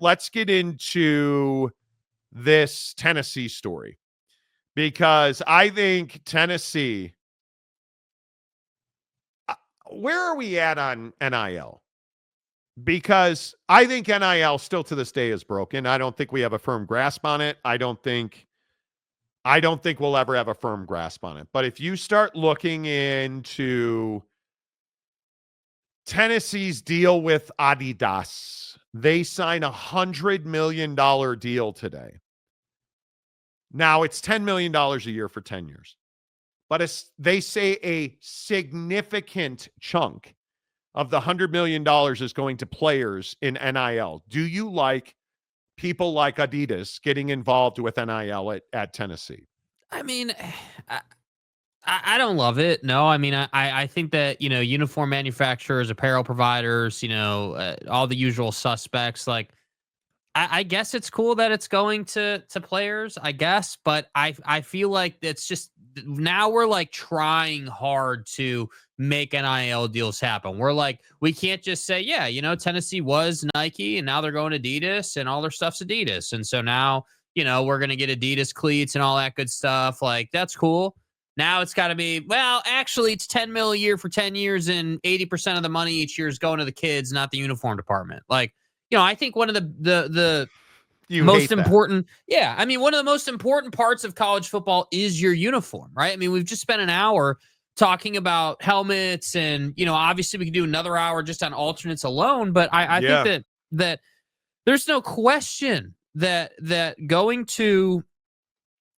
let's get into this Tennessee story, because I think Tennessee, where are we at on NIL? Because I think NIL still to this day is broken. I don't think we have a firm grasp on it. I don't think we'll ever have a firm grasp on it. But if you start looking into Tennessee's deal with Adidas, they sign $100 million deal today. Now it's $10 million a year for 10 years. But they say a significant chunk of the $100 million is going to players in NIL. Do you like people like Adidas getting involved with NIL at Tennessee? I mean, I don't love it. No, I mean, I think that, uniform manufacturers, apparel providers, all the usual suspects, like, I guess it's cool that it's going to players, I guess, but I feel like it's just, now we're like trying hard to make NIL deals happen. We're like, we can't just say, yeah, Tennessee was Nike and now they're going Adidas and all their stuff's Adidas. And so now, we're going to get Adidas cleats and all that good stuff. Like, that's cool. Now it's got to be, well, actually it's 10 mil a year for 10 years and 80% of the money each year is going to the kids, not the uniform department. Like, I think one of the most important, one of the most important parts of college football is your uniform, right? I mean, we've just spent an hour talking about helmets and, obviously we could do another hour just on alternates alone, but I think that there's no question that going to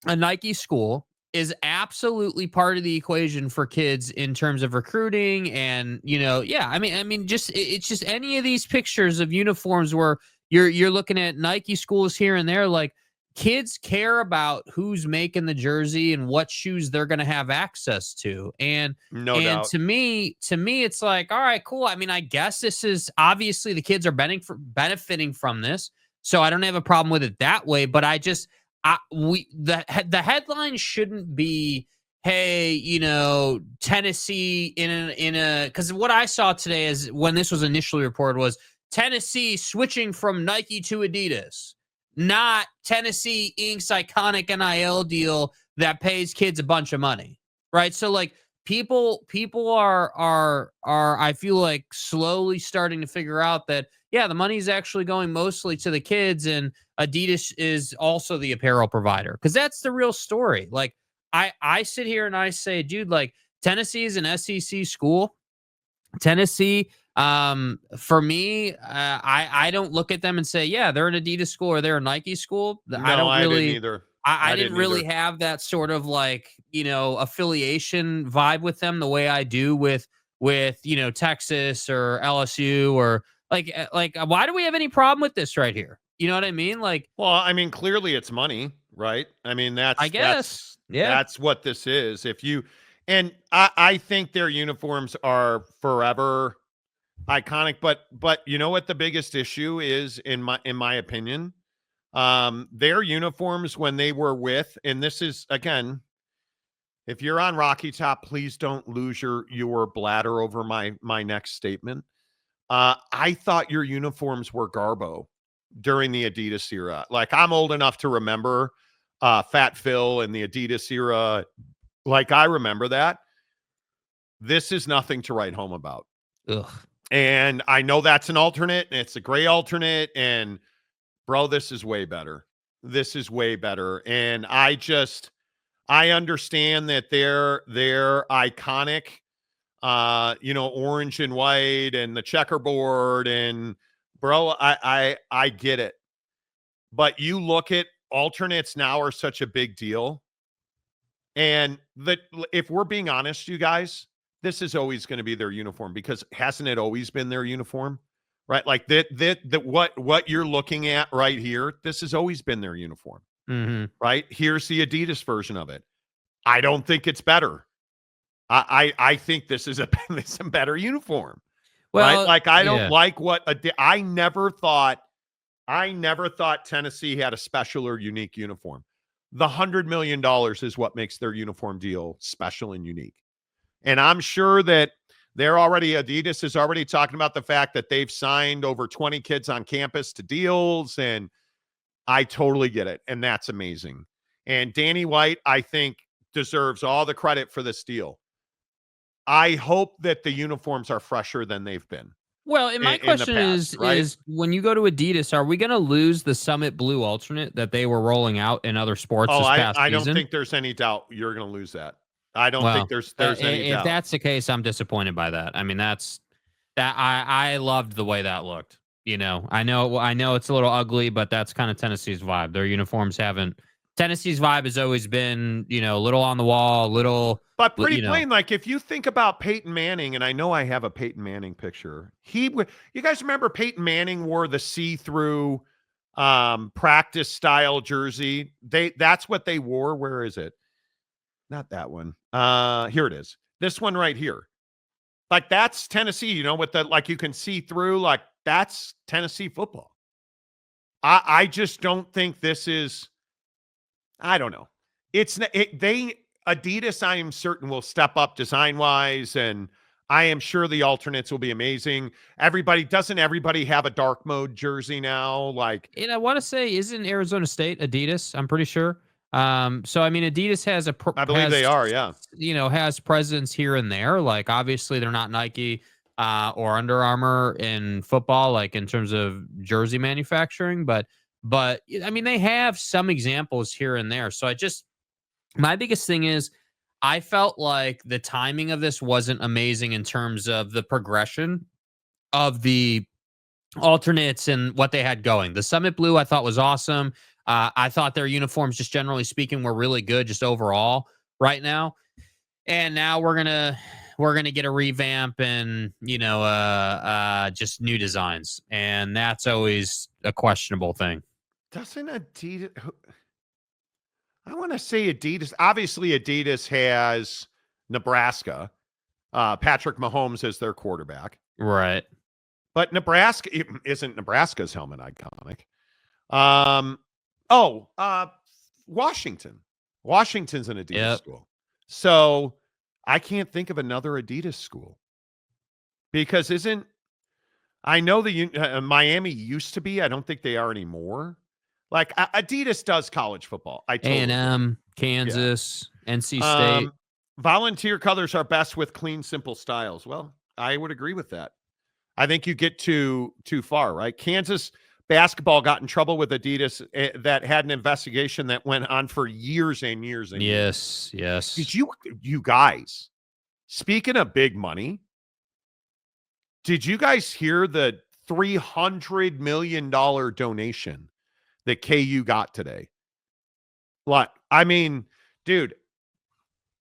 a Nike school is absolutely part of the equation for kids in terms of recruiting. And, it's just any of these pictures of uniforms where you're looking at Nike schools here and there, like, kids care about who's making the jersey and what shoes they're going to have access to. And no doubt. To me, it's like, all right, cool. I mean, I guess this is obviously the kids are benefiting from this. So I don't have a problem with it that way, but the headline shouldn't be, hey, Tennessee because what I saw today is, when this was initially reported, was Tennessee switching from Nike to Adidas, not Tennessee inks iconic NIL deal that pays kids a bunch of money, right? So like people are I feel like slowly starting to figure out that, the money is actually going mostly to the kids, and Adidas is also the apparel provider, because that's the real story. Like, I sit here and I say, dude, like, Tennessee is an SEC school. Tennessee, for me, I don't look at them and say, they're an Adidas school or they're a Nike school. No, I didn't either. I didn't really have that sort of like, affiliation vibe with them the way I do with Texas or LSU, or like why do we have any problem with this right here? You know what I mean? Like, well, I mean, clearly it's money, right? I mean, that's what this is. I think their uniforms are forever iconic, but you know what the biggest issue is, in my opinion? Their uniforms when they were with, and this is, again, if you're on Rocky Top, please don't lose your bladder over my next statement. I thought your uniforms were garbo during the Adidas era. Like, I'm old enough to remember Fat Phil and the Adidas era. Like, I remember that. This is nothing to write home about. Ugh. And I know that's an alternate, and it's a gray alternate. And bro, this is way better. This is way better. And I understand that they're iconic, orange and white and the checkerboard, and bro, I get it. But you look at alternates now are such a big deal. And if we're being honest, you guys, this is always going to be their uniform, because hasn't it always been their uniform? Right? Like what you're looking at right here, this has always been their uniform. Mm-hmm. Right? Here's the Adidas version of it. I don't think it's better. I think this is a better uniform. Well, right? Like, I don't like I never thought Tennessee had a special or unique uniform. The $100 million is what makes their uniform deal special and unique. And I'm sure that Adidas is already talking about the fact that they've signed over 20 kids on campus to deals, and I totally get it. And that's amazing. And Danny White, I think, deserves all the credit for this deal. I hope that the uniforms are fresher than they've been. Well, and my in the question past, right? is when you go to Adidas, are we going to lose the Summit Blue alternate that they were rolling out in other sports Oh, this past I don't season? think there's any doubt you're going to lose that. I don't think Well, there's any if doubt. that's the case, I'm disappointed by that. I mean, I loved the way that looked. I know it's a little ugly, but that's kind of Tennessee's vibe. Their uniforms haven't. Tennessee's vibe has always been, a little on the wall, but pretty plain. Like if you think about Peyton Manning, and I know I have a Peyton Manning picture. You guys remember Peyton Manning wore the see-through practice style jersey? That's what they wore. Where is it? Not that one. Here it is. This one right here. Like that's Tennessee, with the, like you can see through, like that's Tennessee football. I just don't think this is, I don't know. Adidas, I am certain, will step up design wise, and I am sure the alternates will be amazing. Doesn't everybody have a dark mode jersey now? Like, and I want to say, isn't Arizona State Adidas? I'm pretty sure. So I mean, Adidas has I believe they are, yeah. Has presence here and there. Like, obviously, they're not Nike or Under Armour in football, like in terms of jersey manufacturing, but I mean, they have some examples here and there. So my biggest thing is, I felt like the timing of this wasn't amazing in terms of the progression of the alternates and what they had going. The Summit Blue I thought was awesome. I thought their uniforms, just generally speaking, were really good just overall right now. And now we're gonna get a revamp and just new designs, and that's always a questionable thing. Doesn't Adidas? I want to say Adidas. Obviously, Adidas has Nebraska. Patrick Mahomes is their quarterback. Right. But isn't Nebraska's helmet iconic? Washington. Washington's an Adidas school. So I can't think of another Adidas school. Because I know Miami used to be. I don't think they are anymore. Like Adidas does college football. A&M, Kansas, NC State. Volunteer colors are best with clean, simple styles. Well, I would agree with that. I think you get too far, right? Kansas basketball got in trouble with Adidas that had an investigation that went on for years and years and years. Yes. Did you guys, speaking of big money, did you guys hear the $300 million donation that KU got today? What? I mean, dude,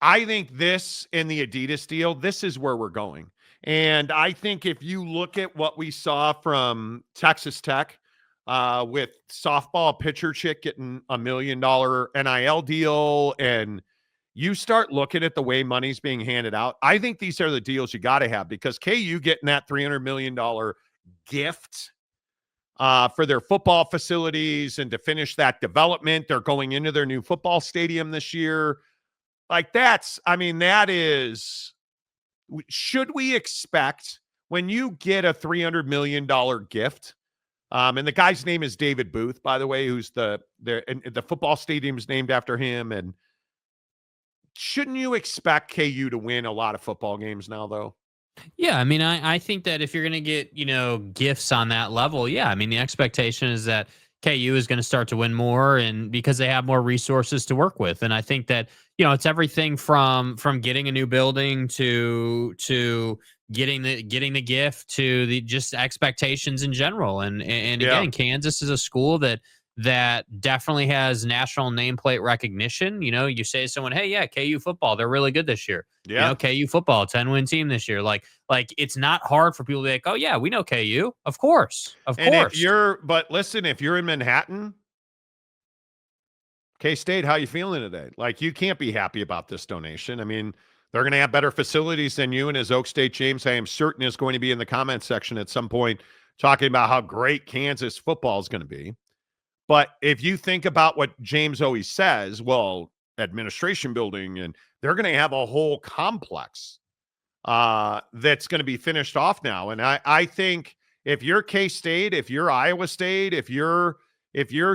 I think this and the Adidas deal, this is where we're going. And I think if you look at what we saw from Texas Tech with softball pitcher chick getting $1 million NIL deal, and you start looking at the way money's being handed out, I think these are the deals you got to have, because KU getting that $300 million gift for their football facilities and to finish that development. They're going into their new football stadium this year. Like that is, should we expect when you get a $300 million gift, and the guy's name is David Booth, by the way, who's the football stadium is named after him. And shouldn't you expect KU to win a lot of football games now, though? Yeah, I mean, I think that if you're going to get, gifts on that level, yeah, I mean, the expectation is that KU is going to start to win more, and because they have more resources to work with. And I think that, it's everything from getting a new building to getting the gift to the just expectations in general. And again, Kansas is a school that definitely has national nameplate recognition. You say to someone, hey, yeah, KU football, they're really good this year. Yeah. KU football, 10-win team this year. Like it's not hard for people to be like, oh yeah, we know KU. Of course. But listen, if you're in Manhattan, K-State, how you feeling today? Like, you can't be happy about this donation. I mean, they're going to have better facilities than you, and as Oak State James, I am certain, is going to be in the comment section at some point talking about how great Kansas football is going to be. But if you think about what James always says, well, administration building, and they're going to have a whole complex that's going to be finished off now. And I think if you're K-State, if you're Iowa State, if you're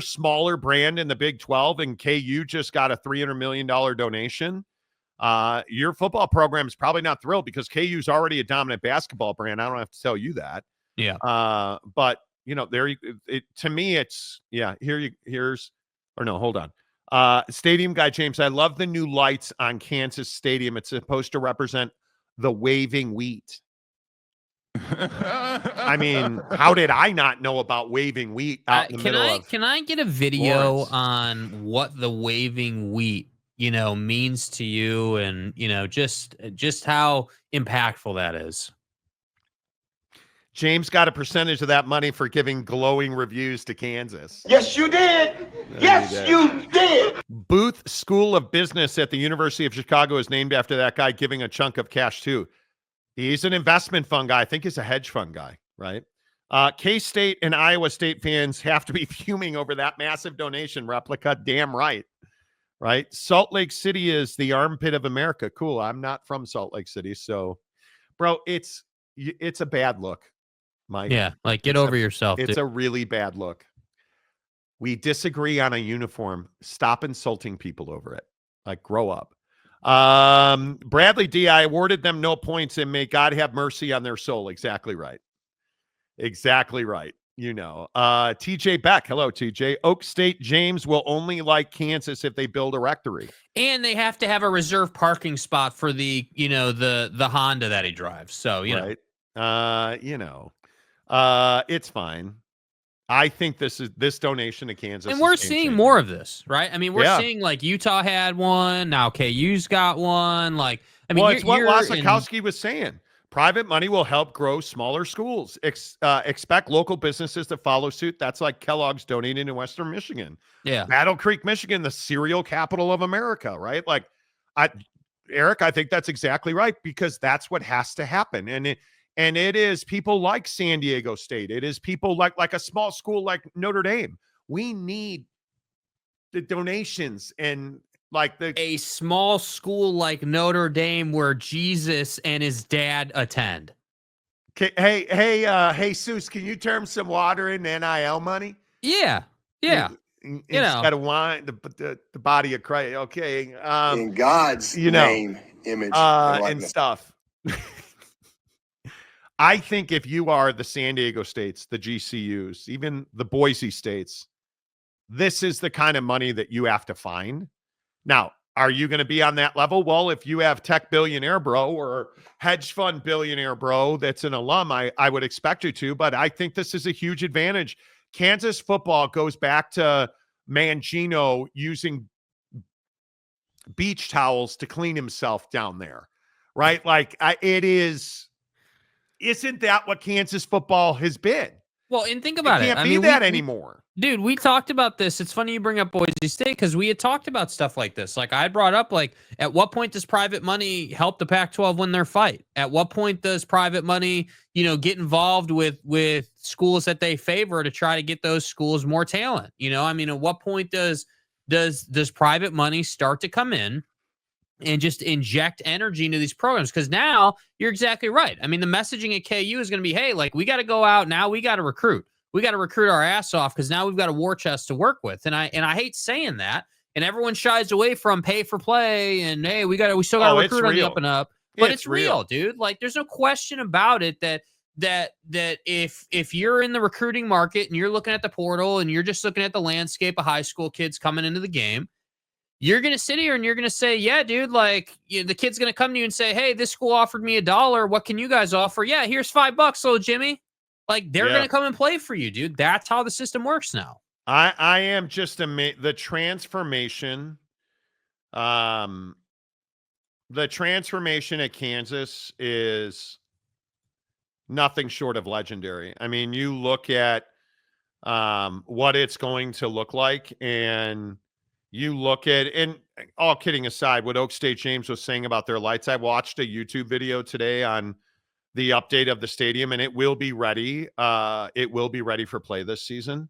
smaller brand in the Big 12 and KU just got a $300 million donation, your football program is probably not thrilled because KU's already a dominant basketball brand. I don't have to tell you that. Yeah. But to me, it's hold on. Stadium guy James, I love the new lights on Kansas Stadium. It's supposed to represent the waving wheat. I mean, how did I not know about waving wheat out in the middle of Can I get a video Lawrence on what the waving wheat, means to you and, just how impactful that is? James got a percentage of that money for giving glowing reviews to Kansas. Yes, you did. You did. Booth School of Business at the University of Chicago is named after that guy giving a chunk of cash too. He's an investment fund guy. I think he's a hedge fund guy, right? K-State and Iowa State fans have to be fuming over that massive donation replica. Damn right. Right? Salt Lake City is the armpit of America. Cool. I'm not from Salt Lake City. So, bro, it's a bad look. Mike. Yeah, like get over yourself. It's a really bad look. We disagree on a uniform. Stop insulting people over it. Like, grow up. Bradley D, I awarded them no points and may God have mercy on their soul. Exactly right. Exactly right. TJ Beck. Hello, TJ. Oak State James will only like Kansas if they build a rectory. And they have to have a reserved parking spot for the Honda that he drives. So, it's fine. I think this donation to Kansas. And we're seeing more of this, right? I mean, we're seeing like Utah had one. Now KU's got one. Like, I mean, it's what Lasakowski was saying. Private money will help grow smaller schools. Expect local businesses to follow suit. That's like Kellogg's donating in Western Michigan. Yeah. Battle Creek, Michigan, the cereal capital of America, right? Like, Eric, I think that's exactly right because that's what has to happen. And it is people like San Diego State. It is people like a small school like Notre Dame. We need the donations and a small school like Notre Dame where Jesus and his dad attend. Hey, Seuss, can you turn some water into NIL money? Yeah. Instead of wine, the body of Christ. Okay. In God's name, image, and stuff. I think if you are the San Diego States, the GCUs, even the Boise States, this is the kind of money that you have to find. Now, are you going to be on that level? Well, if you have tech billionaire bro or hedge fund billionaire bro that's an alum, I would expect you to, but I think this is a huge advantage. Kansas football goes back to Mangino using beach towels to clean himself down there, right? Like isn't that what Kansas football has been? Well, and think about it. Can't be that anymore. Dude, we talked about this. It's funny you bring up Boise State because we had talked about stuff like this. Like I brought up, like, at what point does private money help the Pac-12 win their fight? At what point does private money, get involved with schools that they favor to try to get those schools more talent? I mean, at what point does private money start to come in and just inject energy into these programs? Because now you're exactly right. I mean, the messaging at KU is going to be, hey, like, we got to go out now. We got to recruit. We got to recruit our ass off because now we've got a war chest to work with. And I hate saying that. And everyone shies away from pay for play. And hey, we still got to recruit on the up and up. But it's real, dude. Like, there's no question about it that if you're in the recruiting market and you're looking at the portal and you're just looking at the landscape of high school kids coming into the game, you're going to sit here and you're going to say, yeah, dude, like, the kid's going to come to you and say, hey, this school offered me $1. What can you guys offer? Yeah, here's $5, little Jimmy. Like, they're going to come and play for you, dude. That's how the system works now. I am just the transformation. The transformation at Kansas is nothing short of legendary. I mean, you look at what it's going to look like, and you look at, and all kidding aside, what Oak State James was saying about their lights. I watched a YouTube video today on the update of the stadium, and it will be ready. It will be ready for play this season.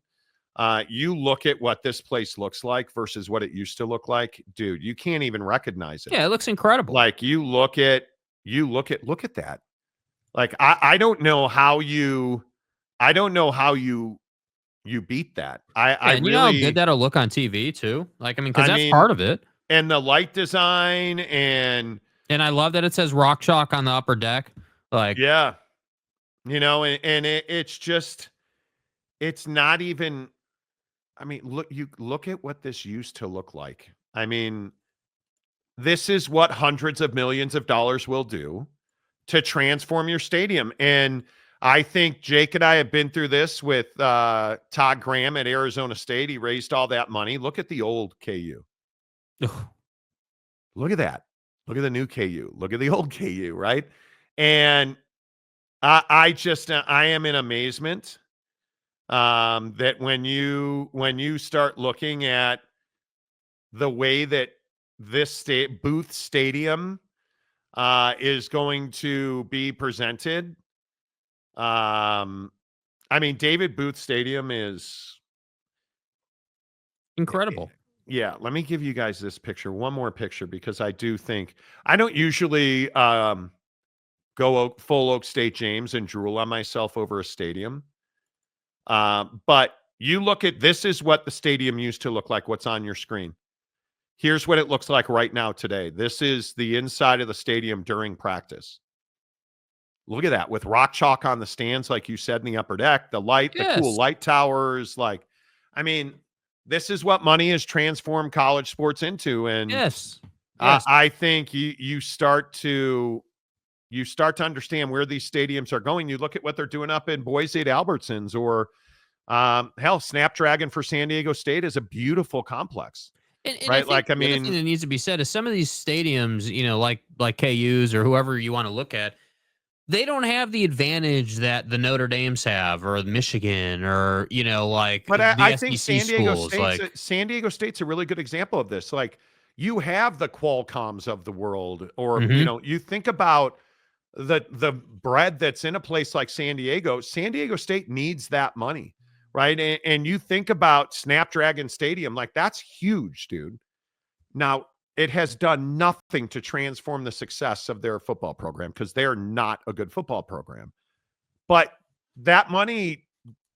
You look at what this place looks like versus what it used to look like, dude, you can't even recognize it. Yeah, it looks incredible. Like, you look at you look at that. Like I don't know how you beat that. I And you know how really good that'll look on TV too? Like, I mean, because I that's mean, part of it. and the light design and I love that it says Rock Chalk on the upper deck. Like, yeah, and it's just, it's not even, I mean, look at what this used to look like. I mean, this is what hundreds of millions of dollars will do to transform your stadium. And I think Jake and I have been through this with Todd Graham at Arizona State. He raised all that money. Look at the old KU. Look at that. Look at the new KU. Look at the old KU, right? And I am in amazement that when you start looking at the way that this Booth Stadium is going to be presented. I mean, David Booth Stadium is incredible. Yeah, let me give you guys this picture, one more picture, because I do think, I don't usually go full Oak State James and drool on myself over a stadium. But you look at, this is what the stadium used to look like, what's on your screen. Here's what it looks like right now today. This is the inside of the stadium during practice. Look at that, with rock chalk on the stands, like you said, in the upper deck, the light, the cool light towers. Like, I mean, this is what money has transformed college sports into. And I think you start to understand where these stadiums are going. You look at what they're doing up in Boise at Albertsons, or hell, Snapdragon for San Diego State is a beautiful complex. And right? I mean, the other thing that needs to be said is some of these stadiums, like KU's or whoever you want to look at, they don't have the advantage that the Notre Dames have, or Michigan, or But I think SEC San Diego State's a really good example of this. Like, you have the Qualcomms of the world, or you think about the bread that's in a place like San Diego. San Diego State needs that money, right? And you think about Snapdragon Stadium, like, that's huge, dude. Now, it has done nothing to transform the success of their football program, because they're not a good football program. But that money,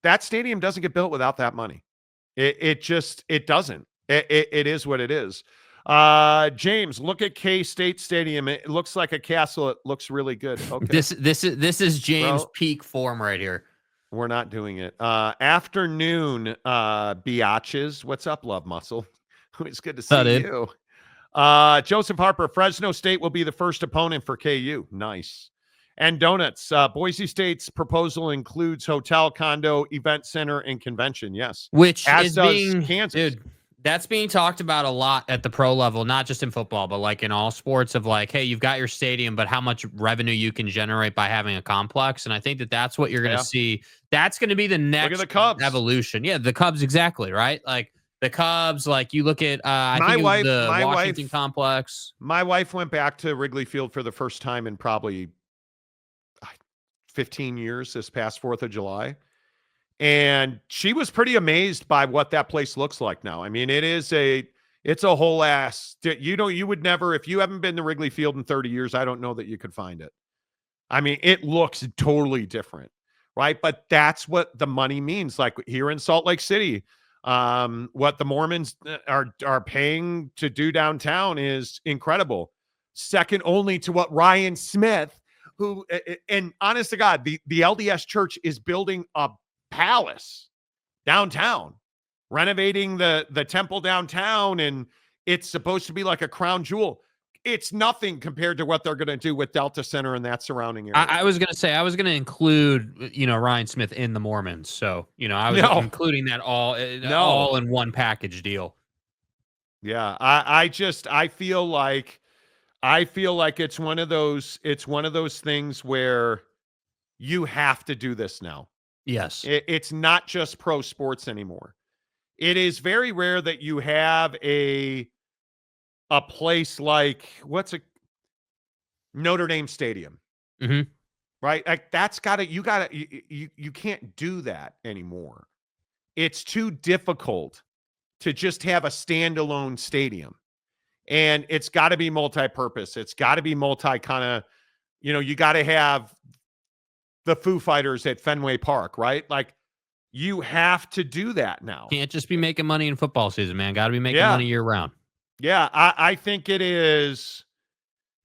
that stadium doesn't get built without that money. It doesn't. It is what it is. James, look at K-State Stadium. It looks like a castle. It looks really good. Okay. This is James' peak form right here. We're not doing it. Afternoon, biatches. What's up, Love Muscle? It's good to see you. Joseph Harper, Fresno State will be the first opponent for KU. Nice. And donuts. Boise State's proposal includes hotel, condo, event center, and convention. Yes. Which as does Kansas. Dude, that's being talked about a lot at the pro level, not just in football, but like in all sports, of like, hey, you've got your stadium, but how much revenue you can generate by having a complex. And I think that's what you're going to see. That's going to be the next the Cubs. evolution. Yeah, the Cubs, exactly, right? Like the Cubs, like you look at the Washington complex. My wife went back to Wrigley Field for the first time in probably 15 years this past 4th of July. And she was pretty amazed by what that place looks like now. I mean, it's a whole ass, you would never, if you haven't been to Wrigley Field in 30 years, I don't know that you could find it. I mean, it looks totally different, right? But that's what the money means. Like here in Salt Lake City, what the Mormons are paying to do downtown is incredible. Second only to what Ryan Smith, who, and honest to God, the LDS Church is building a palace downtown, renovating the temple downtown, and it's supposed to be like a crown jewel. It's nothing compared to what they're going to do with Delta Center and that surrounding area. I was going to say, I was going to include, Ryan Smith in the Mormons. So, I was including that all in one package deal. Yeah. I feel like it's one of those things where you have to do this now. Yes. It's not just pro sports anymore. It is very rare that you have a place like, Notre Dame Stadium. Mm-hmm. Right? Like you can't do that anymore. It's too difficult to just have a standalone stadium. And it's got to be multi-purpose. It's got to be multi kind of you got to have the Foo Fighters at Fenway Park, right? Like, you have to do that now. Can't just be making money in football season, man. Got to be making money year round. Yeah, I think it is.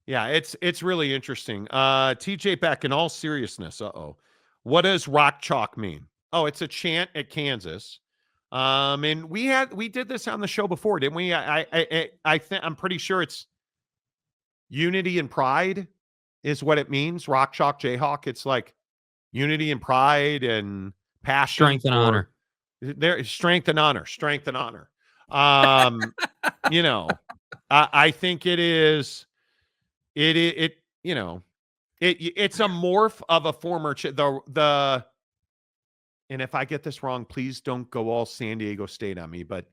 Yeah, it's really interesting. TJ Beck, in all seriousness, what does rock chalk mean? Oh, it's a chant at Kansas. And we did this on the show before, didn't we? I'm pretty sure it's unity and pride is what it means. Rock chalk Jayhawk. It's like unity and pride and passion, strength and honor. Strength and honor. I think it is. It's a morph of a former and if I get this wrong, please don't go all San Diego State on me, but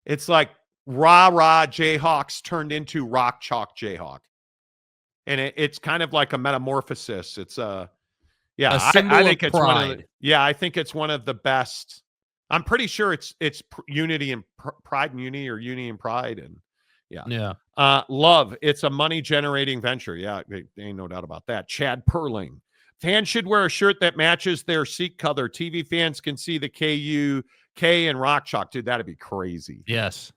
it's like rah-rah Jayhawks turned into rock chalk Jayhawk. And it's kind of like a metamorphosis. It's I think it's pride. I think it's one of the best. I'm pretty sure it's unity and pride and unity, or unity and pride. And love. It's a money generating venture. Yeah, ain't no doubt about that. Chad Perling. Fans should wear a shirt that matches their seat color. TV fans can see the K and rock chalk. Dude, that'd be crazy. Yes.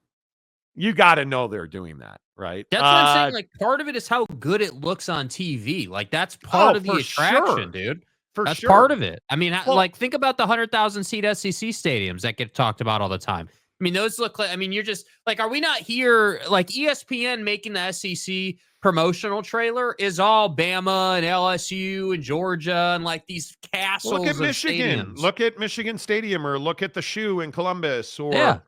You got to know they're doing that, right? That's what I'm saying. Like, part of it is how good it looks on TV. Like, that's part of the attraction, dude. That's part of it. I mean, think about the 100,000 seat SEC stadiums that get talked about all the time. I mean, those look like, you're just like, are we not here? Like, ESPN making the SEC promotional trailer is all Bama and LSU and Georgia and like these castles. Look at Michigan. Stadiums. Look at Michigan Stadium, or look at the Shoe in Columbus, or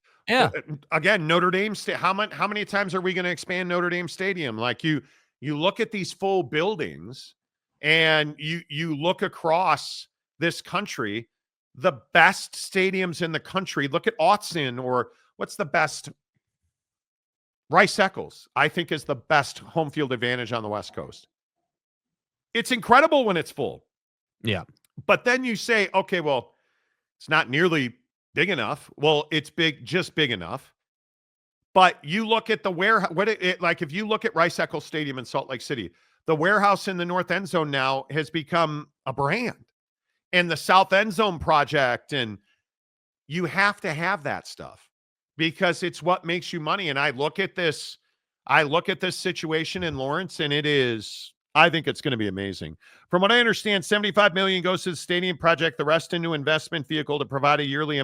again, Notre Dame. How many times are we going to expand Notre Dame Stadium? Like, you look at these full buildings, and you look across this country. The best stadiums in the country. Look at Autzen, or what's the best? Rice-Eccles, I think, is the best home field advantage on the West Coast. It's incredible when it's full. Yeah. But then you say, okay, well, it's not nearly big enough. Well, it's just big enough. But you look at the warehouse, like if you look at Rice-Eccles Stadium in Salt Lake City, the warehouse in the North End Zone now has become a brand. And the South End Zone project, and you have to have that stuff because it's what makes you money. And I look at this situation in Lawrence, and I think it's going to be amazing. From what I understand, $75 million goes to the stadium project, the rest into investment vehicle to provide a yearly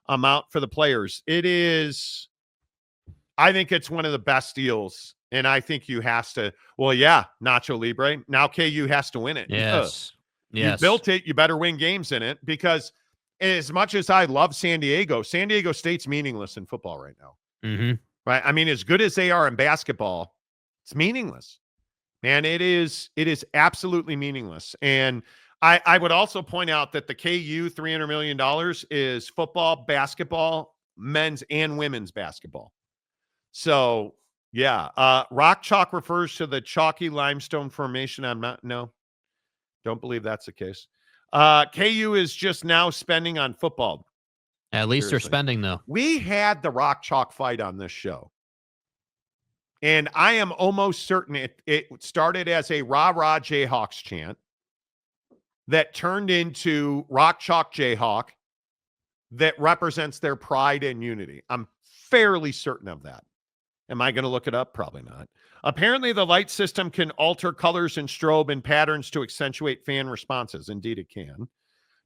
amount for the players. I think it's one of the best deals. And I think you has to, Nacho Libre. Now KU has to win it. Yes. You built it. You better win games in it, because as much as I love San Diego State's meaningless in football right now. Mm-hmm. Right? I mean, as good as they are in basketball, it's meaningless. Man, it is absolutely meaningless. And I would also point out that the KU $300 million is football, basketball, men's and women's basketball. So, rock chalk refers to the chalky limestone formation. Don't believe that's the case. KU is just now spending on football. At least they're spending, though. We had the rock chalk fight on this show. And I am almost certain it started as a rah-rah Jayhawks chant that turned into rock chalk Jayhawk that represents their pride and unity. I'm fairly certain of that. Am I going to look it up? Probably not. Apparently, the light system can alter colors and strobe and patterns to accentuate fan responses. Indeed, it can.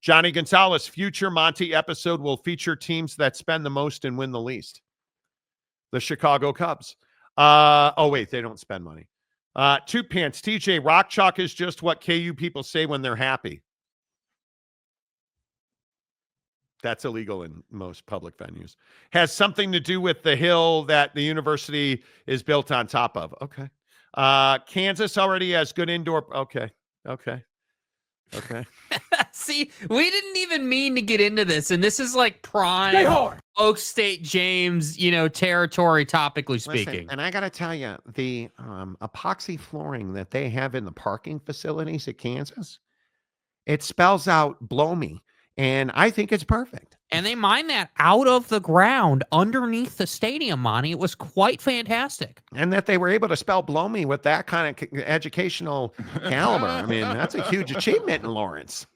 Johnny Gonzalez, future Monty episode will feature teams that spend the most and win the least. The Chicago Cubs. They don't spend money. Two Pants. TJ, rock chalk is just what KU people say when they're happy. That's illegal in most public venues. Has something to do with the hill that the university is built on top of. Okay. Kansas already has good indoor. Okay. See, we didn't even mean to get into this, and this is like prime Oak State James, territory, topically speaking. Listen, and I got to tell you, the epoxy flooring that they have in the parking facilities at Kansas, it spells out "blow me," and I think it's perfect. And they mined that out of the ground underneath the stadium, Monty. It was quite fantastic. And that they were able to spell blow me with that kind of educational caliber. I mean, that's a huge achievement in Lawrence.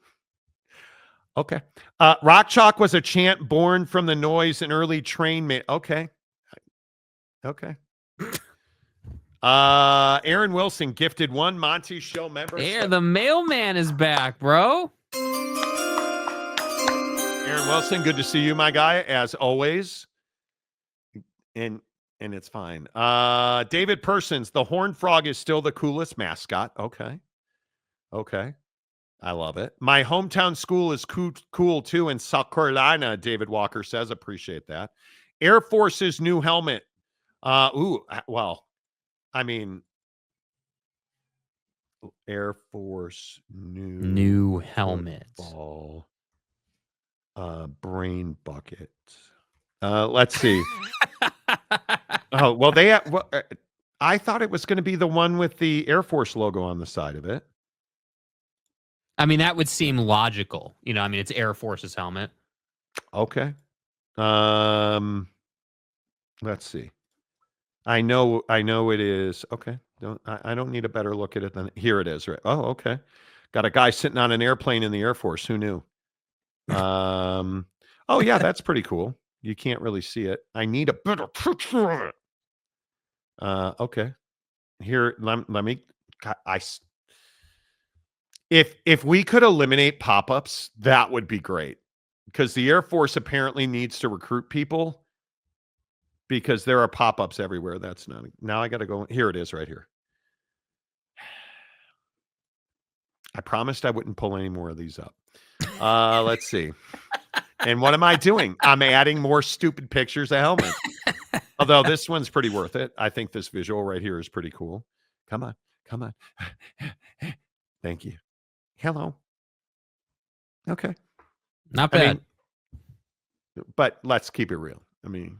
Okay. Rock Chalk was a chant born from the noise and early train. Okay. Aaron Wilson gifted one Monty Show member. Yeah, the mailman is back, bro. Aaron Wilson, good to see you, my guy, as always. And it's fine. David Persons, the Horned Frog is still the coolest mascot. Okay. I love it. My hometown school is cool too in South Carolina, David Walker says. Appreciate that. Air Force's new helmet. Well, I mean, Air Force new helmet. Football, brain bucket. Let's see. Oh, well, I thought it was going to be the one with the Air Force logo on the side of it. I mean, that would seem logical. You know, I mean, it's Air Force's helmet. Okay. Let's see. I know it is. Okay. I don't need a better look at it than here it is. Right. Oh, okay. Got a guy sitting on an airplane in the Air Force. Who knew? Oh yeah, that's pretty cool. You can't really see it. I need a better picture of it. Okay. Here, let me. If we could eliminate pop-ups, that would be great. Because the Air Force apparently needs to recruit people. Because there are pop-ups everywhere. That's not. Now I got to go. Here it is, right here. I promised I wouldn't pull any more of these up. Let's see. And what am I doing? I'm adding more stupid pictures of helmets. Although this one's pretty worth it. I think this visual right here is pretty cool. Come on. Thank you. Hello. Okay. Not bad. But let's keep it real. I mean,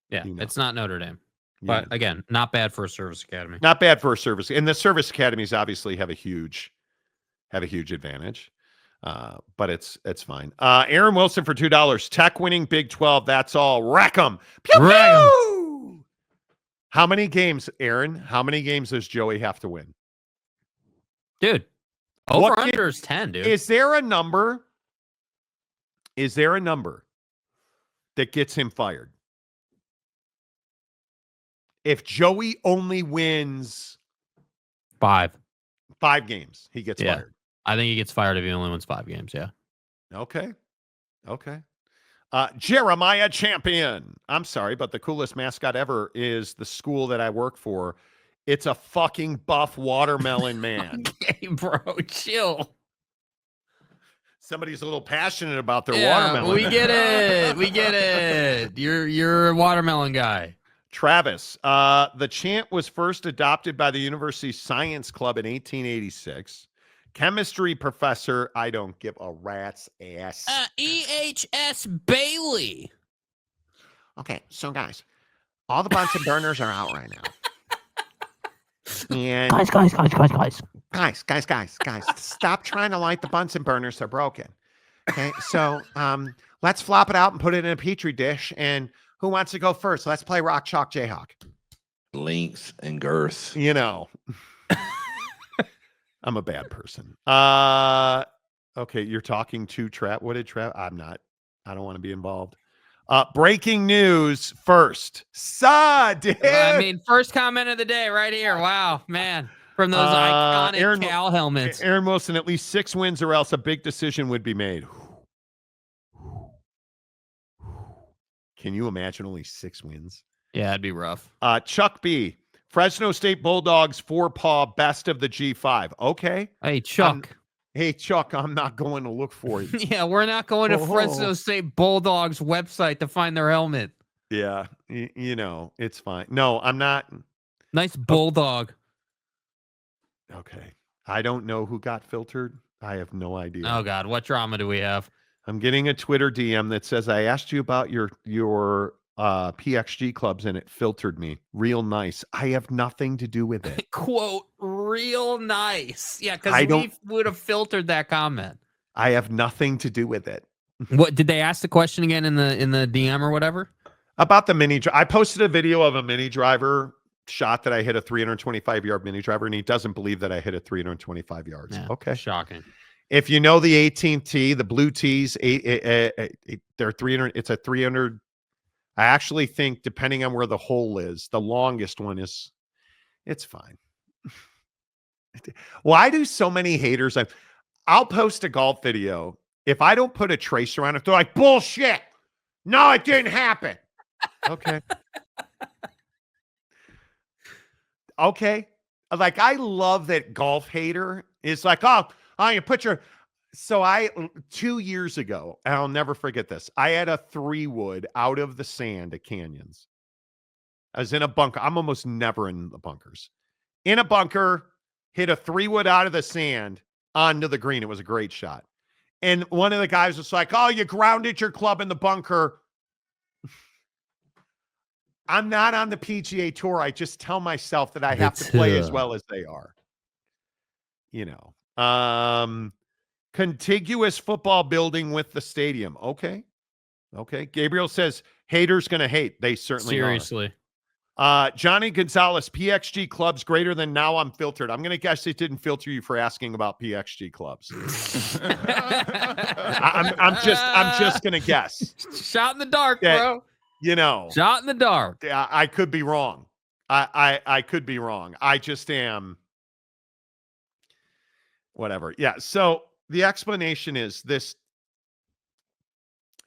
yeah, it's not Notre Dame. But again, not bad for a service academy. Not bad for a service. And the service academies obviously have a huge advantage. But it's fine. Aaron Wilson for $2. Tech winning Big 12. That's all. Wreck 'em. Pew, pew! How many games, Aaron? How many games does Joey have to win? Dude, over under is 10, dude. Is there a number? That gets him fired? If Joey only wins 5 games, he gets fired. I think he gets fired if he only wins 5 games, yeah. Okay. Jeremiah Champion. I'm sorry, but the coolest mascot ever is the school that I work for. It's a fucking buff watermelon man. Okay, bro, chill. Somebody's a little passionate about their watermelon. We get it. You're a watermelon guy. Travis, the chant was first adopted by the University Science Club in 1886. Chemistry professor, I don't give a rat's ass. E.H.S. Bailey. Okay, so guys, all the Bunsen burners are out right now. And guys. Guys, stop trying to light the Bunsen burners. They're broken. Okay, so let's flop it out and put it in a petri dish. And who wants to go first? Let's play Rock Chalk Jayhawk. Length and girth. You know. I'm a bad person. Okay, you're talking to Trav. What did Trav? I'm not. I don't want to be involved. Breaking news first. Dude. I mean, first comment of the day right here. Wow, man. From those iconic Cal helmets. Aaron Wilson, at least 6 wins or else a big decision would be made. Can you imagine only 6 wins? Yeah, it'd be rough. Chuck B. Fresno State Bulldogs 4-paw best of the G5. Okay. Hey, Chuck. I'm not going to look for you. Yeah, we're not going to Fresno State Bulldogs website to find their helmet. Yeah, you know, it's fine. No, I'm not. Nice bulldog. Okay. I don't know who got filtered. I have no idea. Oh, God. What drama do we have? I'm getting a Twitter DM that says, I asked you about your PXG clubs and it filtered me. Real nice. I have nothing to do with it. Quote, real nice. Yeah, because we would have filtered that comment. I have nothing to do with it. What did they ask the question again in the DM or whatever? About the mini. I posted a video of a mini driver shot that I hit a 325-yard mini driver, and he doesn't believe that I hit it 325 yards. Yeah, okay. Shocking. If you know the 18th tee, the blue tees, they're 300. It's a 300. I actually think, depending on where the hole is, the longest one is, it's fine. Why do so many haters? I'll post a golf video. If I don't put a tracer on it, they're like, bullshit. No, it didn't happen. Okay. Okay. Like, I love that golf hater is like, oh, you put your. So 2 years ago, and I'll never forget this. I had a 3-wood out of the sand at Canyons. I was in a bunker. I'm almost never in the bunkers. In a bunker, hit a 3-wood out of the sand onto the green. It was a great shot. And one of the guys was like, oh, you grounded your club in the bunker. I'm not on the PGA Tour. I just tell myself that I have to play as well as they are. You know. Contiguous football building with the stadium. Okay. Gabriel says haters gonna hate. They certainly seriously are. Johnny Gonzalez, PXG clubs greater than Now I'm Filtered. I'm gonna guess it didn't filter you for asking about PXG clubs. I'm just gonna guess. Shot in the dark, bro. You know, shot in the dark. I could be wrong. I could be wrong. I just am. Whatever. Yeah. So the explanation is this,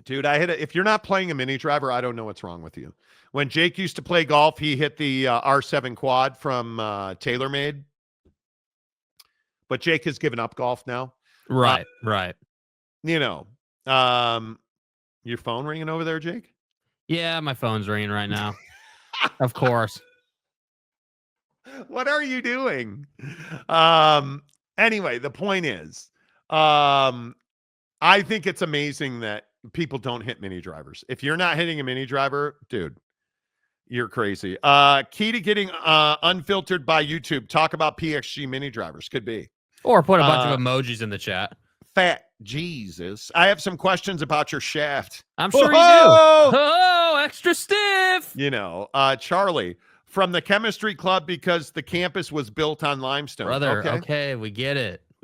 dude. If you're not playing a mini driver, I don't know what's wrong with you. When Jake used to play golf, he hit the R7 quad from TaylorMade, but Jake has given up golf now. Right. You know, your phone ringing over there, Jake? Yeah, my phone's ringing right now. Of course. What are you doing? Anyway, the point is, I think it's amazing that people don't hit mini drivers. If you're not hitting a mini driver, dude, you're crazy. Key to getting unfiltered by YouTube. Talk about PXG mini drivers. Could be. Or put a bunch of emojis in the chat. Fat Jesus. I have some questions about your shaft. I'm sure you do. Oh, extra stiff. You know, Charlie, from the chemistry club because the campus was built on limestone. Brother, okay, we get it.